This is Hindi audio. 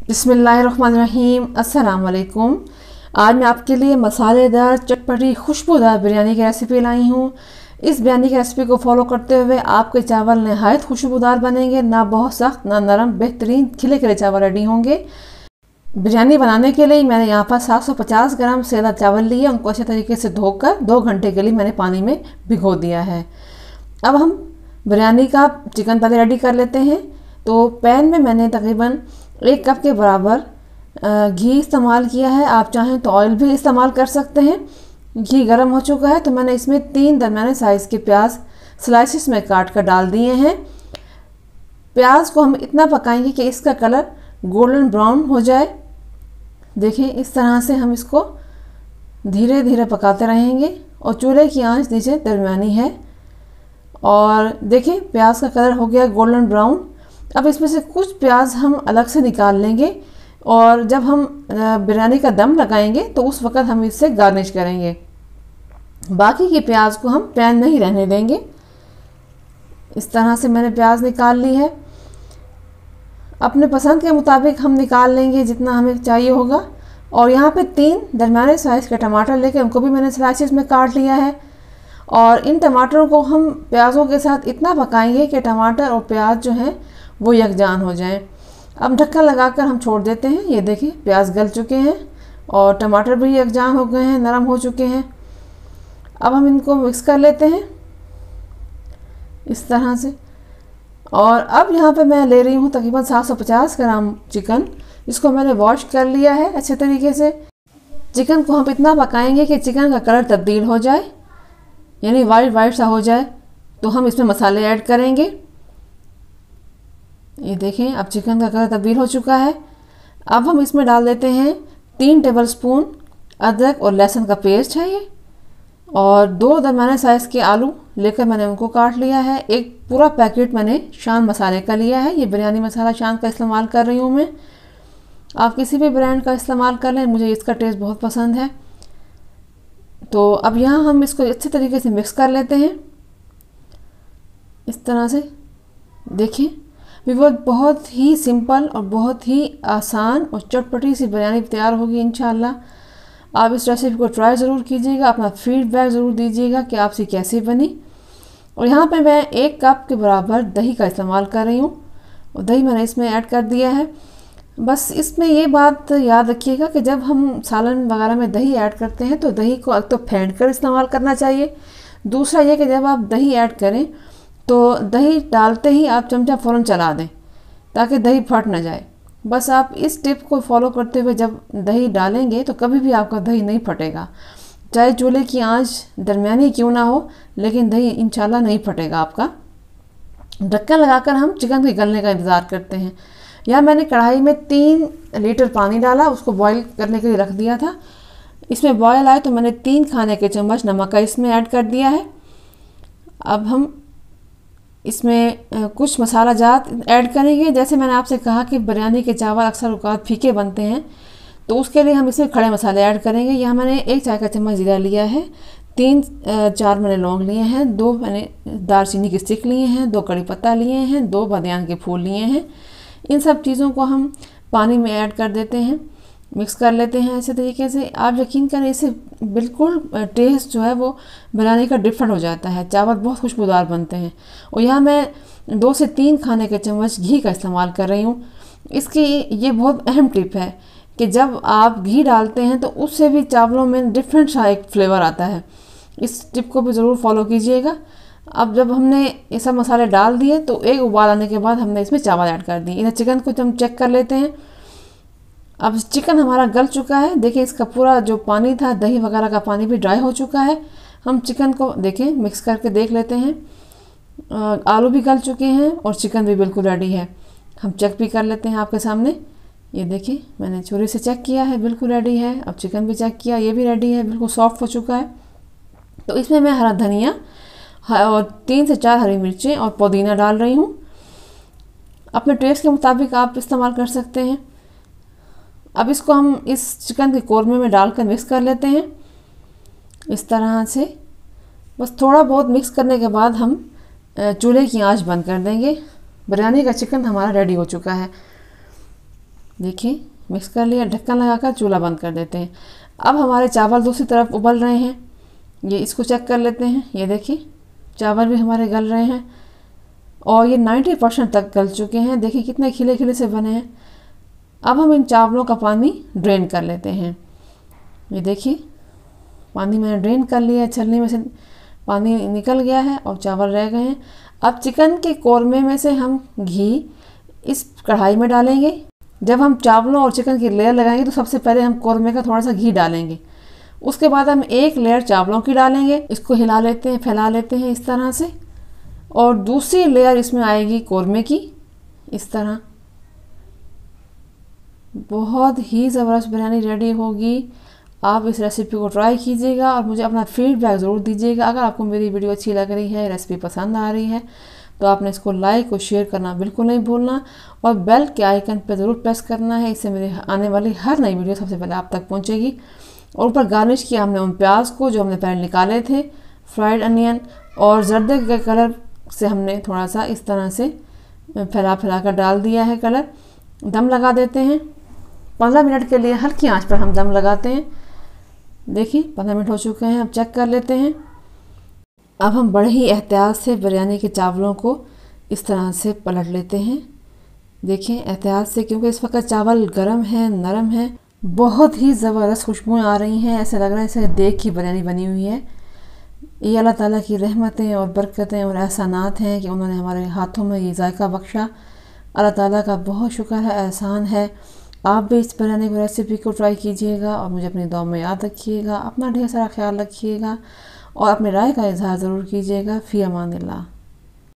बिस्मिल्लाहिर्रहमानिर्रहीम। अस्सलाम वालेकुम। आज मैं आपके लिए मसालेदार चटपटी खुशबूदार बिरयानी की रेसिपी लाई हूँ। इस बिरयानी की रेसिपी को फॉलो करते हुए आपके चावल नहायत खुशबूदार बनेंगे, ना बहुत सख्त ना नरम, बेहतरीन खिले खिले चावल रेडी होंगे। बिरयानी बनाने के लिए मैंने यहाँ पर 750 ग्राम सेला चावल लिए, उनको अच्छे तरीके से धोकर 2 घंटे के लिए मैंने पानी में भिगो दिया है। अब हम बिरयानी का चिकन पहले रेडी कर लेते हैं। तो पैन में मैंने तकरीबन 1 कप के बराबर घी इस्तेमाल किया है। आप चाहें तो ऑयल भी इस्तेमाल कर सकते हैं। घी गर्म हो चुका है तो मैंने इसमें 3 दरमियाने साइज़ के प्याज स्लाइसिस में काट कर डाल दिए हैं। प्याज को हम इतना पकाएंगे कि इसका कलर गोल्डन ब्राउन हो जाए। देखिए, इस तरह से हम इसको धीरे धीरे पकाते रहेंगे और चूल्हे की आंच नीचे दरमियानी है। और देखिए, प्याज का कलर हो गया गोल्डन ब्राउन। अब इसमें से कुछ प्याज हम अलग से निकाल लेंगे और जब हम बिरयानी का दम लगाएंगे तो उस वक़्त हम इससे गार्निश करेंगे। बाकी के प्याज को हम पैन में ही रहने देंगे। इस तरह से मैंने प्याज निकाल ली है। अपने पसंद के मुताबिक हम निकाल लेंगे जितना हमें चाहिए होगा। और यहाँ पे 3 दरमियाने साइज़ के टमाटर लेके उनको भी मैंने स्लाइसिस में काट लिया है। और इन टमाटरों को हम प्याज़ों के साथ इतना पकाएंगे कि टमाटर और प्याज जो हैं वो यकजान हो जाएं। अब ढक्कन लगाकर हम छोड़ देते हैं। ये देखिए, प्याज गल चुके हैं और टमाटर भी यकजान हो गए हैं, नरम हो चुके हैं। अब हम इनको मिक्स कर लेते हैं इस तरह से। और अब यहाँ पे मैं ले रही हूँ तकरीबन 750 ग्राम चिकन। इसको मैंने वॉश कर लिया है अच्छे तरीके से। चिकन को हम इतना पकाएंगे कि चिकन का कलर तब्दील हो जाए, यानी वाइट वाइट सा हो जाए। तो हम इसमें मसाले ऐड करेंगे। ये देखें, अब चिकन का कलर तब्दील हो चुका है। अब हम इसमें डाल देते हैं 3 टेबलस्पून अदरक और लहसुन का पेस्ट है ये। और 2 दरमियाने साइज़ के आलू लेकर मैंने उनको काट लिया है। एक पूरा पैकेट मैंने शान मसाले का लिया है। ये बिरयानी मसाला शान का इस्तेमाल कर रही हूँ मैं। आप किसी भी ब्रांड का इस्तेमाल कर लें, मुझे इसका टेस्ट बहुत पसंद है। तो अब यहाँ हम इसको अच्छे तरीके से मिक्स कर लेते हैं इस तरह से। देखिए, वो बहुत ही सिंपल और बहुत ही आसान और चटपटी सी बिरयानी तैयार होगी इंशाल्लाह। आप इस रेसिपी को ट्राई ज़रूर कीजिएगा, अपना फीडबैक ज़रूर दीजिएगा कि आपसे कैसी बनी। और यहाँ पे मैं 1 कप के बराबर दही का इस्तेमाल कर रही हूँ और दही मैंने इसमें ऐड कर दिया है। बस इसमें ये बात याद रखिएगा कि जब हम सालन वगैरह में दही ऐड करते हैं तो दही को एक तो फेंट कर इस्तेमाल करना चाहिए। दूसरा ये कि जब आप दही ऐड करें तो दही डालते ही आप चमचा फ़ौरन चला दें ताकि दही फट ना जाए। बस आप इस टिप को फॉलो करते हुए जब दही डालेंगे तो कभी भी आपका दही नहीं फटेगा, चाहे चूल्हे की आंच दरमियानी क्यों ना हो, लेकिन दही इंशाल्लाह नहीं फटेगा आपका। ढक्कन लगाकर हम चिकन के गलने का इंतज़ार करते हैं। यहाँ मैंने कढ़ाई में 3 लीटर पानी डाला, उसको बॉईल करने के लिए रख दिया था। इसमें बॉयल आए तो मैंने 3 खाने के चम्मच नमक का इसमें ऐड कर दिया है। अब हम इसमें कुछ मसाला जात ऐड करेंगे। जैसे मैंने आपसे कहा कि बिरयानी के चावल अक्सर औक़ात फीके बनते हैं, तो उसके लिए हम इसमें खड़े मसाले ऐड करेंगे। यहाँ मैंने 1 चाय का चम्मच ज़ीरा लिया है, 3-4 मैंने लौंग लिए हैं, 2 मैंने दालचीनी की स्टिक लिए हैं, 2 कड़ी पत्ता लिए हैं, 2 बादियान के फूल लिए हैं। इन सब चीज़ों को हम पानी में ऐड कर देते हैं, मिक्स कर लेते हैं ऐसे तरीके से। आप यकीन करें, इससे बिल्कुल टेस्ट जो है वो बिरयानी का डिफरेंट हो जाता है। चावल बहुत खुशबूदार बनते हैं। और यहाँ मैं 2 से 3 खाने के चम्मच घी का इस्तेमाल कर रही हूँ। इसकी ये बहुत अहम टिप है कि जब आप घी डालते हैं तो उससे भी चावलों में डिफरेंट सा एक फ्लेवर आता है। इस टिप को भी ज़रूर फॉलो कीजिएगा। अब जब हमने ये सब मसाले डाल दिए तो एक उबाल आने के बाद हमने इसमें चावल ऐड कर दिए। इधर चिकन को हम चेक कर लेते हैं। अब चिकन हमारा गल चुका है। देखिए, इसका पूरा जो पानी था, दही वगैरह का पानी भी ड्राई हो चुका है। हम चिकन को देखें, मिक्स करके देख लेते हैं। आलू भी गल चुके हैं और चिकन भी बिल्कुल रेडी है। हम चेक भी कर लेते हैं आपके सामने। ये देखिए, मैंने छुरी से चेक किया है, बिल्कुल रेडी है। अब चिकन भी चेक किया, ये भी रेडी है, बिल्कुल सॉफ्ट हो चुका है। तो इसमें मैं हरा धनिया और 3 से 4 हरी मिर्चें और पुदीना डाल रही हूँ। अपने टेस्ट के मुताबिक आप इस्तेमाल कर सकते हैं। अब इसको हम इस चिकन के कोरमे में डालकर मिक्स कर लेते हैं इस तरह से। बस थोड़ा बहुत मिक्स करने के बाद हम चूल्हे की आंच बंद कर देंगे। बिरयानी का चिकन हमारा रेडी हो चुका है। देखिए मिक्स कर लिया, ढक्कन लगाकर चूल्हा बंद कर देते हैं। अब हमारे चावल दूसरी तरफ उबल रहे हैं, ये इसको चेक कर लेते हैं। ये देखिए चावल भी हमारे गल रहे हैं और ये 90% तक गल चुके हैं। देखिए कितने खिले खिले से बने हैं। अब हम इन चावलों का पानी ड्रेन कर लेते हैं। ये देखिए पानी मैंने ड्रेन कर लिया, छलनी में से पानी निकल गया है और चावल रह गए हैं। अब चिकन के कोरमे में से हम घी इस कढ़ाई में डालेंगे। जब हम चावलों और चिकन की लेयर लगाएंगे तो सबसे पहले हम कोरमे का थोड़ा सा घी डालेंगे, उसके बाद हम एक लेयर चावलों की डालेंगे। इसको हिला लेते हैं, फैला लेते हैं इस तरह से, और दूसरी लेयर इसमें आएगी कोरमे की इस तरह। बहुत ही ज़बरदस्त बिरयानी रेडी होगी। आप इस रेसिपी को ट्राई कीजिएगा और मुझे अपना फीडबैक ज़रूर दीजिएगा। अगर आपको मेरी वीडियो अच्छी लग रही है, रेसिपी पसंद आ रही है, तो आपने इसको लाइक और शेयर करना बिल्कुल नहीं भूलना और बेल के आइकन पर ज़रूर प्रेस करना है। इससे मेरे आने वाली हर नई वीडियो सबसे पहले आप तक पहुंचेगी। और ऊपर गार्निश किया हमने उन प्याज को जो हमने पहले निकाले थे, फ्राइड अनियन, और जर्दे के कलर से हमने थोड़ा सा इस तरह से फैला फैला कर डाल दिया है कलर। दम लगा देते हैं 15 मिनट के लिए, हल्की आंच पर हम दम लगाते हैं। देखिए 15 मिनट हो चुके हैं, अब चेक कर लेते हैं। अब हम बड़े ही एहतियात से बिरयानी के चावलों को इस तरह से पलट लेते हैं। देखिए एहतियात से, क्योंकि इस वक्त चावल गर्म है, नरम है। बहुत ही ज़बरदस्त खुशबुएँ आ रही हैं, ऐसा लग रहा है जैसे देग की बिरयानी बनी हुई है। ये अल्लाह ताला की रहमतें और बरकतें और एहसानात हैं कि उन्होंने हमारे हाथों में ये जायका बख्शा। अल्लाह ताला का बहुत शुक्र है, एहसान है। आप भी इस बिरयानी की रेसिपी को ट्राई कीजिएगा और मुझे अपनी दुआ में याद रखिएगा। अपना ढेर सारा ख्याल रखिएगा और अपनी राय का इजहार ज़रूर कीजिएगा। फ़ी अमानिल्लाह।